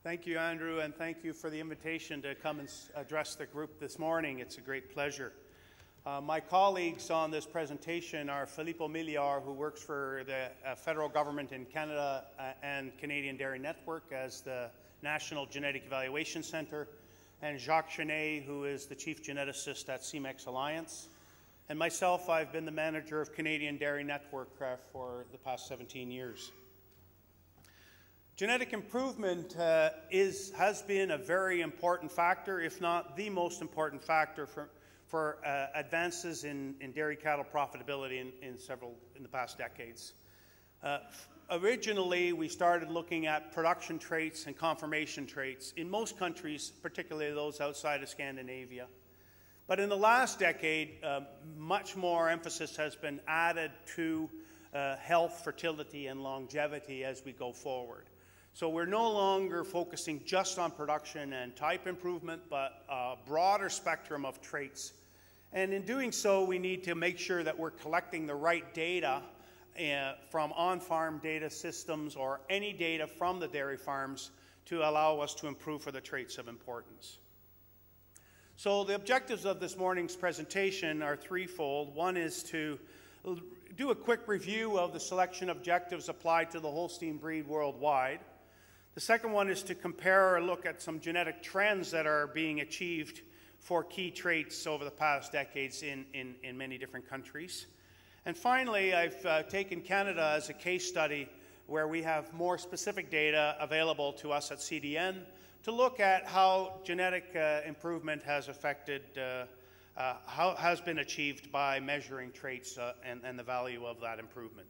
Thank you, Andrew, and thank you for the invitation to come and address the group this morning. It's a great pleasure. My colleagues on this presentation are Filippo Miliar, who works for the federal government in Canada and Canadian Dairy Network as the National Genetic Evaluation Centre, and Jacques Chenet, who is the Chief Geneticist at CMEX Alliance. And myself, I've been the manager of Canadian Dairy Network for the past 17 years. Genetic improvement has been a very important factor, if not the most important factor for advances in dairy cattle profitability in the past decades. Originally, we started looking at production traits and conformation traits in most countries, particularly those outside of Scandinavia. But in the last decade, much more emphasis has been added to health, fertility, and longevity as we go forward. So we're no longer focusing just on production and type improvement, but a broader spectrum of traits. And in doing so, we need to make sure that we're collecting the right data from on-farm data systems or any data from the dairy farms to allow us to improve for the traits of importance. So the objectives of this morning's presentation are threefold. One is to do a quick review of the selection objectives applied to the Holstein breed worldwide. The second one is to compare or look at some genetic trends that are being achieved for key traits over the past decades in many different countries. And finally, I've taken Canada as a case study where we have more specific data available to us at CDN to look at how genetic improvement has affected, how has been achieved by measuring traits and the value of that improvement.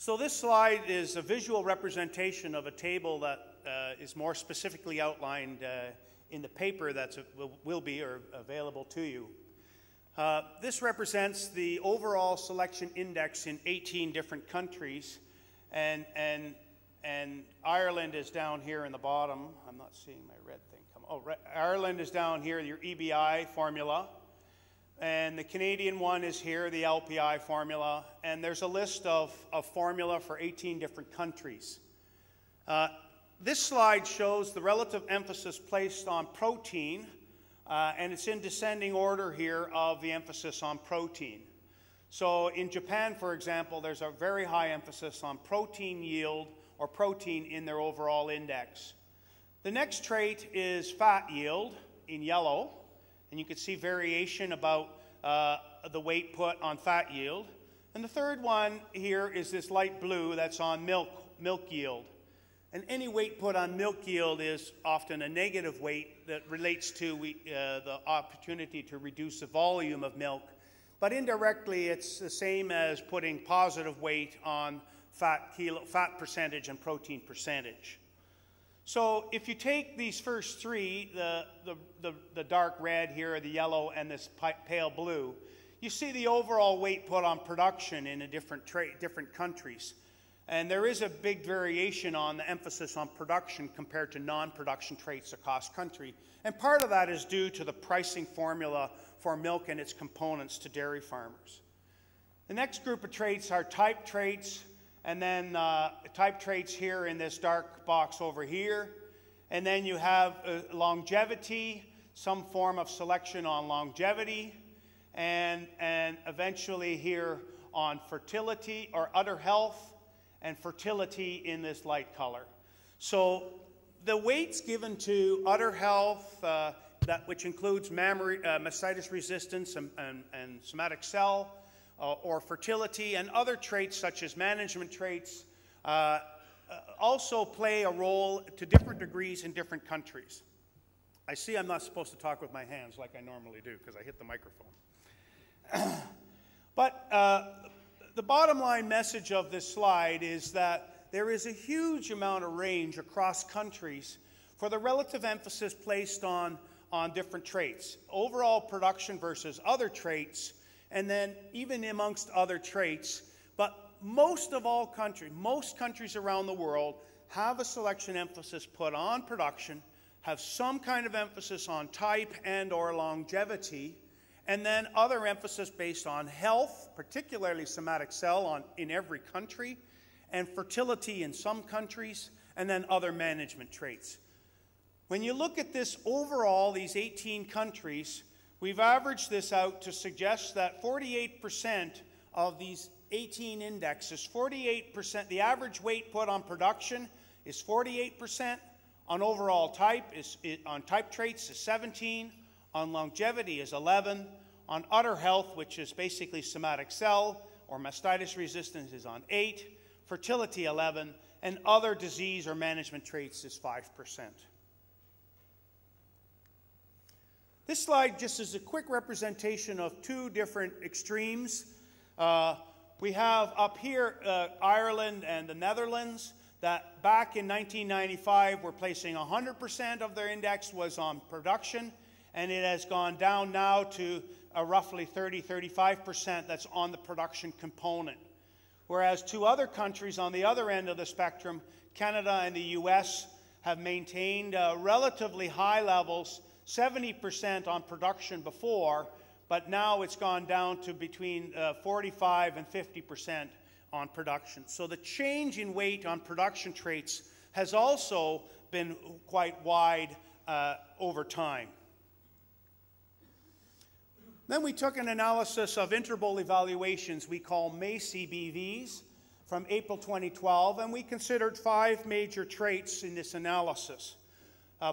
So this slide is a visual representation of a table that is more specifically outlined in the paper that will be available to you. This represents the overall selection index in 18 different countries, and Ireland is down here in the bottom. I'm not seeing my red thing come. Oh, Ireland is down here, your EBI formula. And the Canadian one is here, the LPI formula, and there's a list of formula for 18 different countries. This slide shows the relative emphasis placed on protein, and it's in descending order here of the emphasis on protein. So in Japan, for example, there's a very high emphasis on protein yield or protein in their overall index. The next trait is fat yield in yellow. And you can see variation about the weight put on fat yield. And the third one here is this light blue that's on milk yield. And any weight put on milk yield is often a negative weight that relates to the opportunity to reduce the volume of milk. But indirectly, it's the same as putting positive weight on fat percentage and protein percentage. So if you take these first three, the dark red here, the yellow, and this pale blue, you see the overall weight put on production in different countries. And there is a big variation on the emphasis on production compared to non-production traits across country. And part of that is due to the pricing formula for milk and its components to dairy farmers. The next group of traits are type traits, and then type traits here in this dark box over here. And then you have longevity, some form of selection on longevity, and eventually here on fertility or udder health and fertility in this light color. So the weights given to udder health, which includes mastitis resistance and somatic cell, or fertility, and other traits such as management traits also play a role to different degrees in different countries. I see I'm not supposed to talk with my hands like I normally do because I hit the microphone. But the bottom line message of this slide is that there is a huge amount of range across countries for the relative emphasis placed on different traits. Overall production versus other traits, and then even amongst other traits. But most countries around the world have a selection emphasis put on production, have some kind of emphasis on type and or longevity, and then other emphasis based on health, particularly somatic cell in every country, and fertility in some countries, and then other management traits. When you look at this overall, these 18 countries, we've averaged this out to suggest that 48% of these 18 indexes, 48%, the average weight put on production is 48%, on overall type, on type traits is 17, on longevity is 11, on udder health, which is basically somatic cell or mastitis resistance, is on 8, fertility 11, and other disease or management traits is 5%. This slide just is a quick representation of two different extremes. We have up here Ireland and the Netherlands that back in 1995 were placing 100% of their index was on production, and it has gone down now to roughly 30-35% that's on the production component. Whereas two other countries on the other end of the spectrum, Canada and the US, have maintained relatively high levels, 70% on production before, but now it's gone down to between 45 and 50% on production. So the change in weight on production traits has also been quite wide over time. Then we took an analysis of interval evaluations we call MACE-BVs from April 2012, and we considered 5 major traits in this analysis.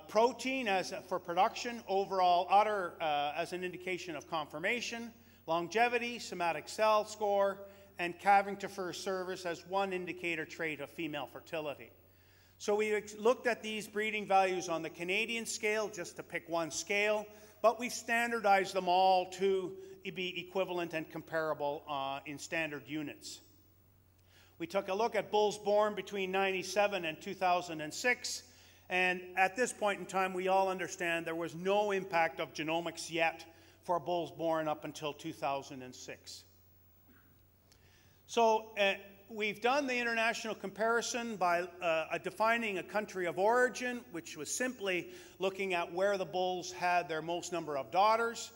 Protein for production, overall udder as an indication of conformation, longevity, somatic cell score, and calving to first service as one indicator trait of female fertility. So we looked at these breeding values on the Canadian scale, just to pick one scale, but we standardized them all to be equivalent and comparable in standard units. We took a look at bulls born between 1997 and 2006, and at this point in time, we all understand there was no impact of genomics yet for bulls born up until 2006. So we've done the international comparison by defining a country of origin, which was simply looking at where the bulls had their most number of daughters.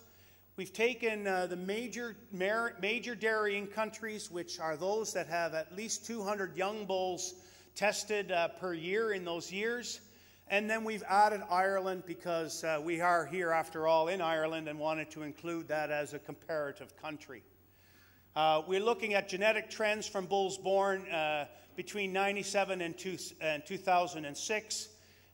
We've taken the major dairying countries, which are those that have at least 200 young bulls tested per year in those years. And then we've added Ireland because we are here, after all, in Ireland and wanted to include that as a comparative country. We're looking at genetic trends from bulls born between 1997 and 2006.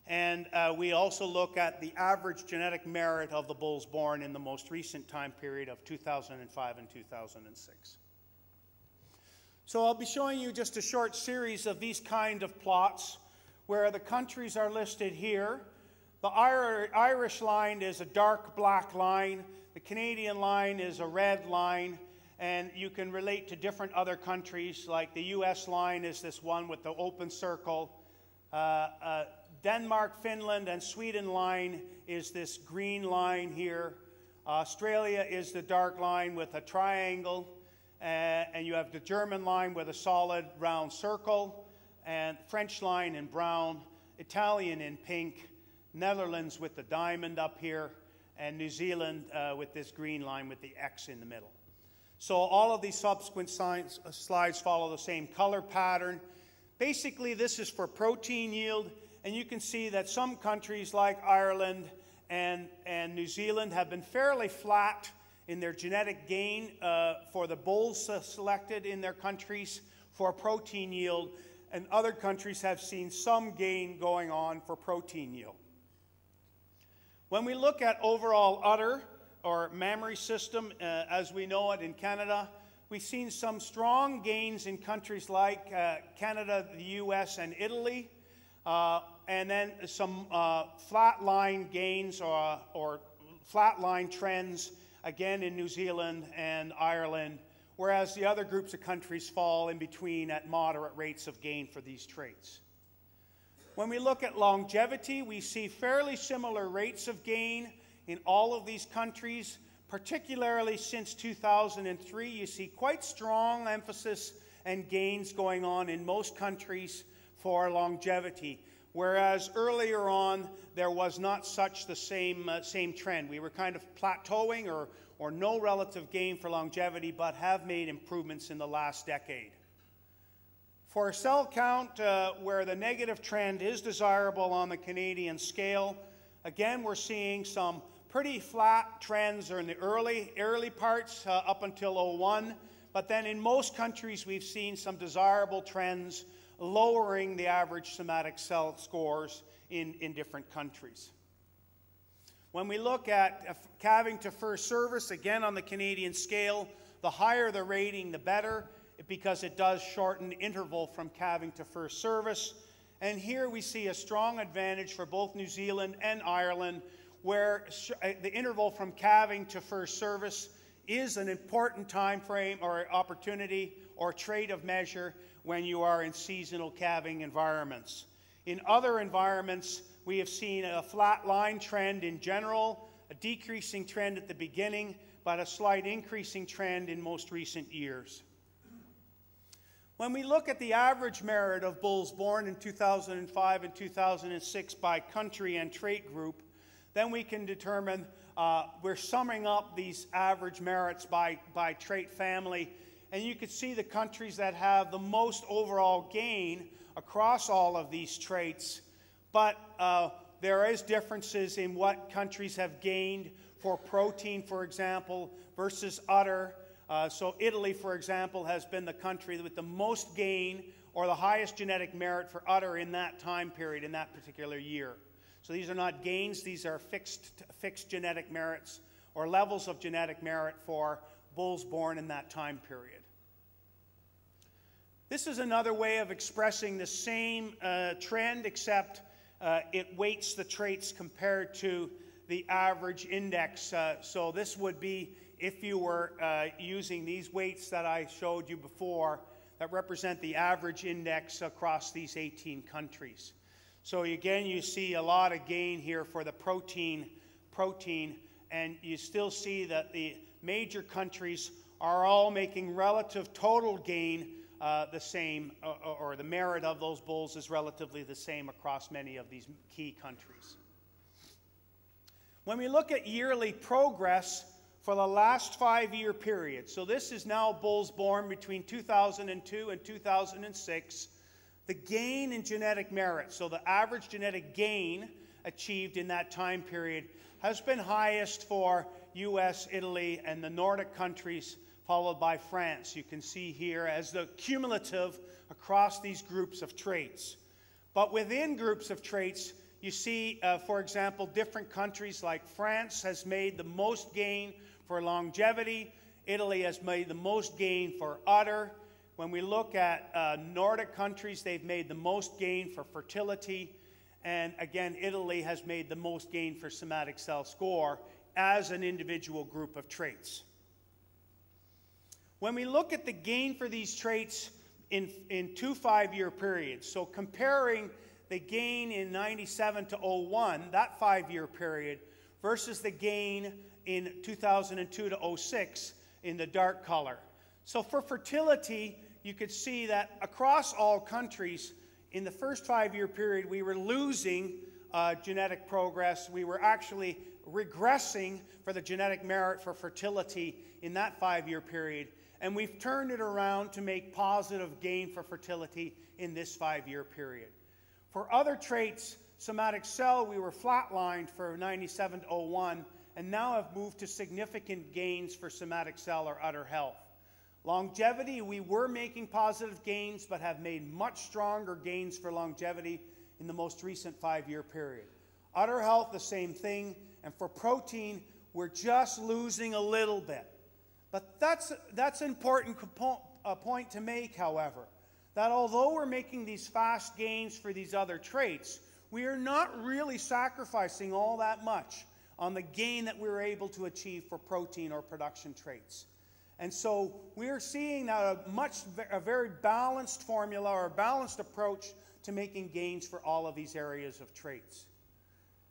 And we also look at the average genetic merit of the bulls born in the most recent time period of 2005 and 2006. So I'll be showing you just a short series of these kind of plots where the countries are listed here. The Irish line is a dark black line. The Canadian line is a red line. And you can relate to different other countries, like the US line is this one with the open circle. Denmark, Finland, and Sweden line is this green line here. Australia is the dark line with a triangle. And you have the German line with a solid round circle. And French line in brown. Italian in pink. Netherlands with the diamond up here. And New Zealand with this green line with the X in the middle. So all of these subsequent slides follow the same color pattern. Basically, this is for protein yield, and you can see that some countries like Ireland and New Zealand have been fairly flat in their genetic gain for the bulls selected in their countries for protein yield, and other countries have seen some gain going on for protein yield. When we look at overall udder, or mammary system, as we know it in Canada, we've seen some strong gains in countries like Canada, the US, and Italy, and then some flat line gains or flat line trends, again in New Zealand and Ireland, whereas the other groups of countries fall in between at moderate rates of gain for these traits. When we look at longevity, we see fairly similar rates of gain in all of these countries, particularly since 2003. You see quite strong emphasis and gains going on in most countries for longevity, whereas earlier on there was not such the same trend. We were kind of plateauing or no relative gain for longevity, but have made improvements in the last decade. For a cell count where the negative trend is desirable on the Canadian scale, again, we're seeing some pretty flat trends in the early parts up until 01. But then in most countries, we've seen some desirable trends lowering the average somatic cell scores in different countries. When we look at calving to first service, again on the Canadian scale, the higher the rating, the better, because it does shorten the interval from calving to first service. And here we see a strong advantage for both New Zealand and Ireland, where the interval from calving to first service is an important time frame or opportunity or trait of measure when you are in seasonal calving environments. In other environments, we have seen a flat line trend in general, a decreasing trend at the beginning, but a slight increasing trend in most recent years. When we look at the average merit of bulls born in 2005 and 2006 by country and trait group, then we can determine, we're summing up these average merits by trait family, and you can see the countries that have the most overall gain across all of these traits, but there is differences in what countries have gained for protein, for example, versus udder. So Italy, for example, has been the country with the most gain or the highest genetic merit for udder in that time period, in that particular year. So these are not gains, these are fixed genetic merits or levels of genetic merit for bulls born in that time period. This is another way of expressing the same trend, except it weights the traits compared to the average index. So this would be if you were using these weights that I showed you before that represent the average index across these 18 countries. So again, you see a lot of gain here for the protein, and you still see that the major countries are all making relative total gain the same, or the merit of those bulls is relatively the same across many of these key countries. When we look at yearly progress for the last 5-year period, so this is now bulls born between 2002 and 2006, the gain in genetic merit, so the average genetic gain achieved in that time period, has been highest for US, Italy, and the Nordic countries, followed by France. You can see here as the cumulative across these groups of traits. But within groups of traits, you see, for example, different countries like France has made the most gain for longevity. Italy has made the most gain for udder. When we look at Nordic countries, they've made the most gain for fertility. And again, Italy has made the most gain for somatic cell score as an individual group of traits. When we look at the gain for these traits in 2 5-year periods, so comparing the gain in 97 to 01, that 5-year period, versus the gain in 2002 to 06 in the dark color. So for fertility, you could see that across all countries, in the first 5-year period, we were losing genetic progress. We were actually regressing for the genetic merit for fertility in that 5-year period. And we've turned it around to make positive gain for fertility in this 5-year period. For other traits, somatic cell, we were flatlined for 97 to 01, and now have moved to significant gains for somatic cell or udder health. Longevity, we were making positive gains, but have made much stronger gains for longevity in the most recent 5-year period. Udder health, the same thing, and for protein, we're just losing a little bit. But that's an important point to make, however, that although we're making these fast gains for these other traits, we are not really sacrificing all that much on the gain that we're able to achieve for protein or production traits. And so we're seeing a very balanced formula or a balanced approach to making gains for all of these areas of traits.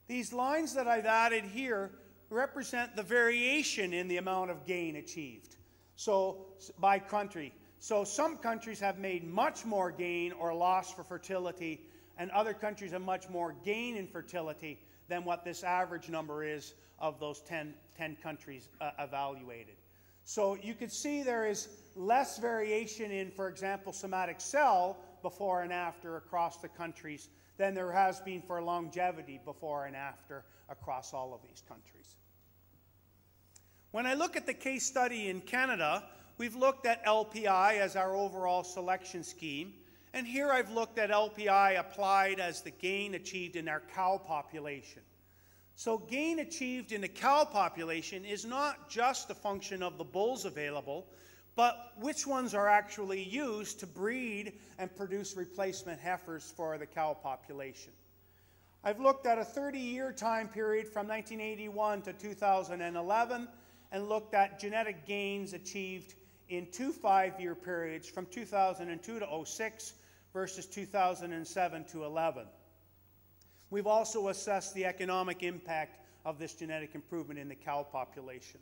These lines that I've added here represent the variation in the amount of gain achieved, so by country. So some countries have made much more gain or loss for fertility, and other countries have much more gain in fertility than what this average number is of those 10 countries evaluated. So you can see there is less variation in, for example, somatic cell before and after across the countries than there has been for longevity before and after across all of these countries. When I look at the case study in Canada, we've looked at LPI as our overall selection scheme, and here I've looked at LPI applied as the gain achieved in our cow population. So gain achieved in the cow population is not just a function of the bulls available, but which ones are actually used to breed and produce replacement heifers for the cow population. I've looked at a 30-year time period from 1981 to 2011 and looked at genetic gains achieved in two 5-year periods from 2002 to 06 versus 2007 to 11. We've also assessed the economic impact of this genetic improvement in the cow population.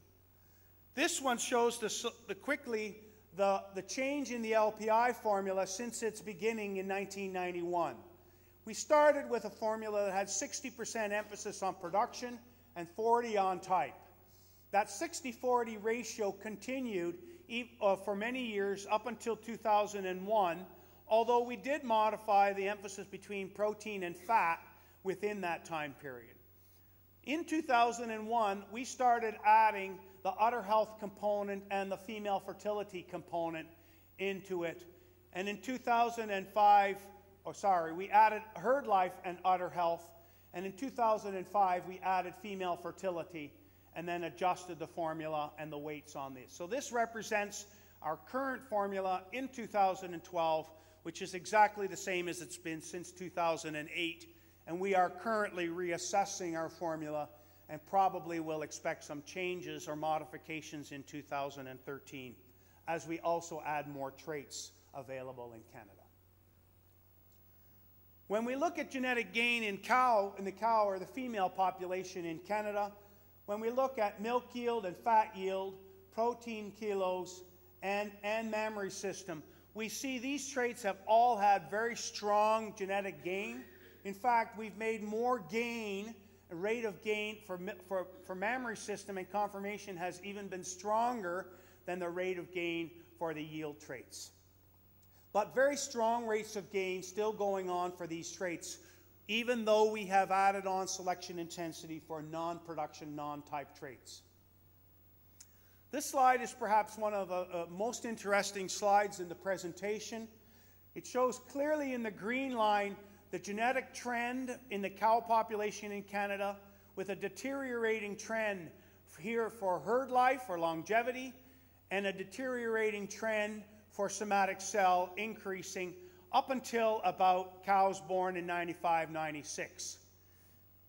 This one shows the change in the LPI formula since its beginning in 1991. We started with a formula that had 60% emphasis on production and 40 on type. That 60-40 ratio continued for many years up until 2001, although we did modify the emphasis between protein and fat within that time period. In 2001, we started adding the udder health component and the female fertility component into it. And in 2005, we added herd life and udder health. And in 2005, we added female fertility and then adjusted the formula and the weights on this. So this represents our current formula in 2012, which is exactly the same as it's been since 2008. And we are currently reassessing our formula and probably will expect some changes or modifications in 2013 as we also add more traits available in Canada. When we look at genetic gain in the cow or the female population in Canada, when we look at milk yield and fat yield, protein kilos, and mammary system, we see these traits have all had very strong genetic gain. In fact, we've made more gain, a rate of gain for mammary system and conformation has even been stronger than the rate of gain for the yield traits. But very strong rates of gain still going on for these traits, even though we have added on selection intensity for non-production, non-type traits. This slide is perhaps one of the most interesting slides in the presentation. It shows clearly in the green line the genetic trend in the cow population in Canada with a deteriorating trend here for herd life or longevity and a deteriorating trend for somatic cell increasing up until about cows born in 95, 96.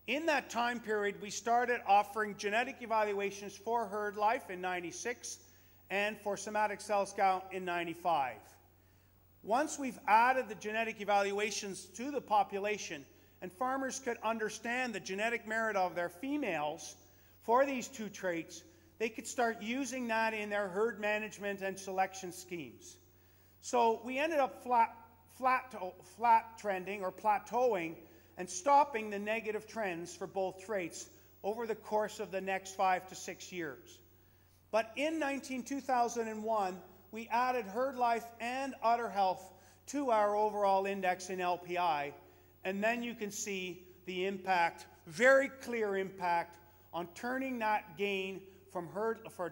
In that time period, we started offering genetic evaluations for herd life in 96 and for somatic cell count in 95. Once we've added the genetic evaluations to the population and farmers could understand the genetic merit of their females for these two traits, they could start using that in their herd management and selection schemes. So we ended up flat trending or plateauing and stopping the negative trends for both traits over the course of the next 5 to 6 years. But in 2001, we added herd life and udder health to our overall index in LPI, and then you can see the impact, very clear impact, on turning that gain from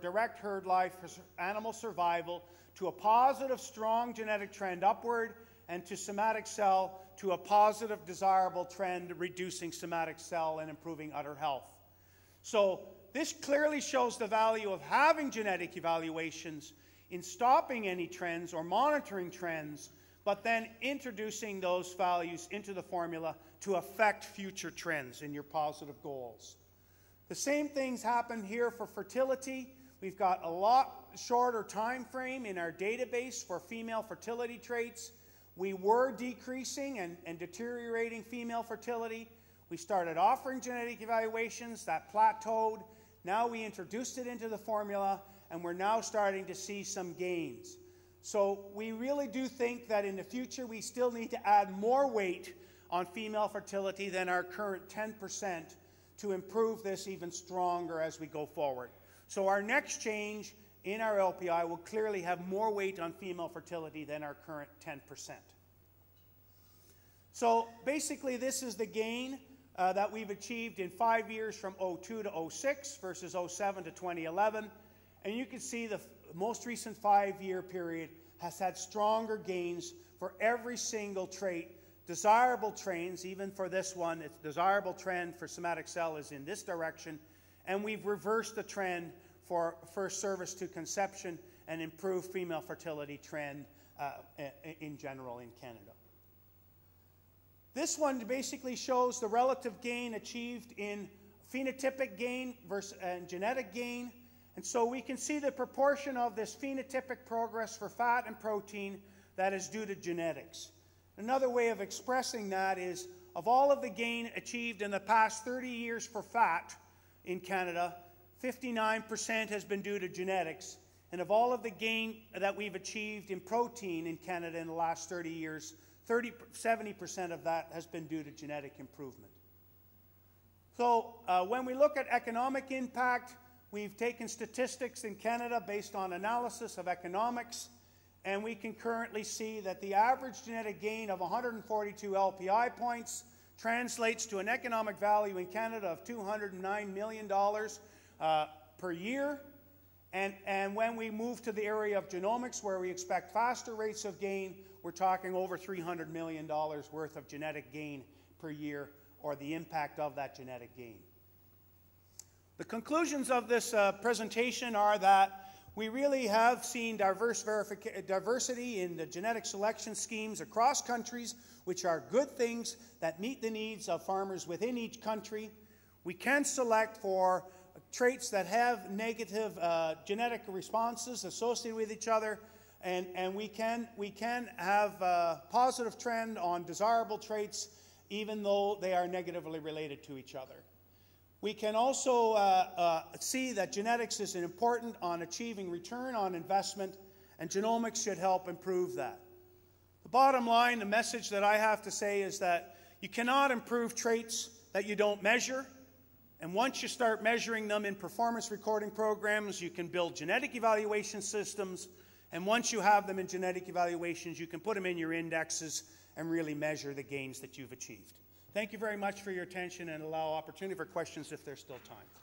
direct herd life, animal survival, to a positive, strong genetic trend upward, and to somatic cell to a positive, desirable trend, reducing somatic cell and improving udder health. So this clearly shows the value of having genetic evaluations in stopping any trends or monitoring trends, but then introducing those values into the formula to affect future trends in your positive goals. The same things happen here for fertility. We've got a lot shorter time frame in our database for female fertility traits. We were decreasing and deteriorating female fertility. We started offering genetic evaluations, that plateaued. Now we introduced it into the formula, and we're now starting to see some gains. So we really do think that in the future we still need to add more weight on female fertility than our current 10% to improve this even stronger as we go forward. So our next change in our LPI will clearly have more weight on female fertility than our current 10%. So basically this is the gain that we've achieved in 5 years from 02 to 06 versus 07 to 2011. And you can see the most recent 5-year period has had stronger gains for every single trait. Desirable trends, even for this one, its desirable trend for somatic cell is in this direction. And we've reversed the trend for first service to conception and improved female fertility trend in general in Canada. This one basically shows the relative gain achieved in phenotypic gain versus genetic gain. And so we can see the proportion of this phenotypic progress for fat and protein that is due to genetics. Another way of expressing that is, of all of the gain achieved in the past 30 years for fat in Canada, 59% has been due to genetics. And of all of the gain that we've achieved in protein in Canada in the last 30 years, 70% of that has been due to genetic improvement. So when we look at economic impact, we've taken statistics in Canada based on analysis of economics, and we can currently see that the average genetic gain of 142 LPI points translates to an economic value in Canada of $209 million per year. And when we move to the area of genomics, where we expect faster rates of gain, we're talking over $300 million worth of genetic gain per year, or the impact of that genetic gain. The conclusions of this presentation are that we really have seen diversity in the genetic selection schemes across countries, which are good things that meet the needs of farmers within each country. We can select for traits that have negative genetic responses associated with each other, and we can have a positive trend on desirable traits even though they are negatively related to each other. We can also see that genetics is important on achieving return on investment, and genomics should help improve that. The bottom line, the message that I have to say is that you cannot improve traits that you don't measure. And once you start measuring them in performance recording programs, you can build genetic evaluation systems. And once you have them in genetic evaluations, you can put them in your indexes and really measure the gains that you've achieved. Thank you very much for your attention, and allow opportunity for questions if there's still time.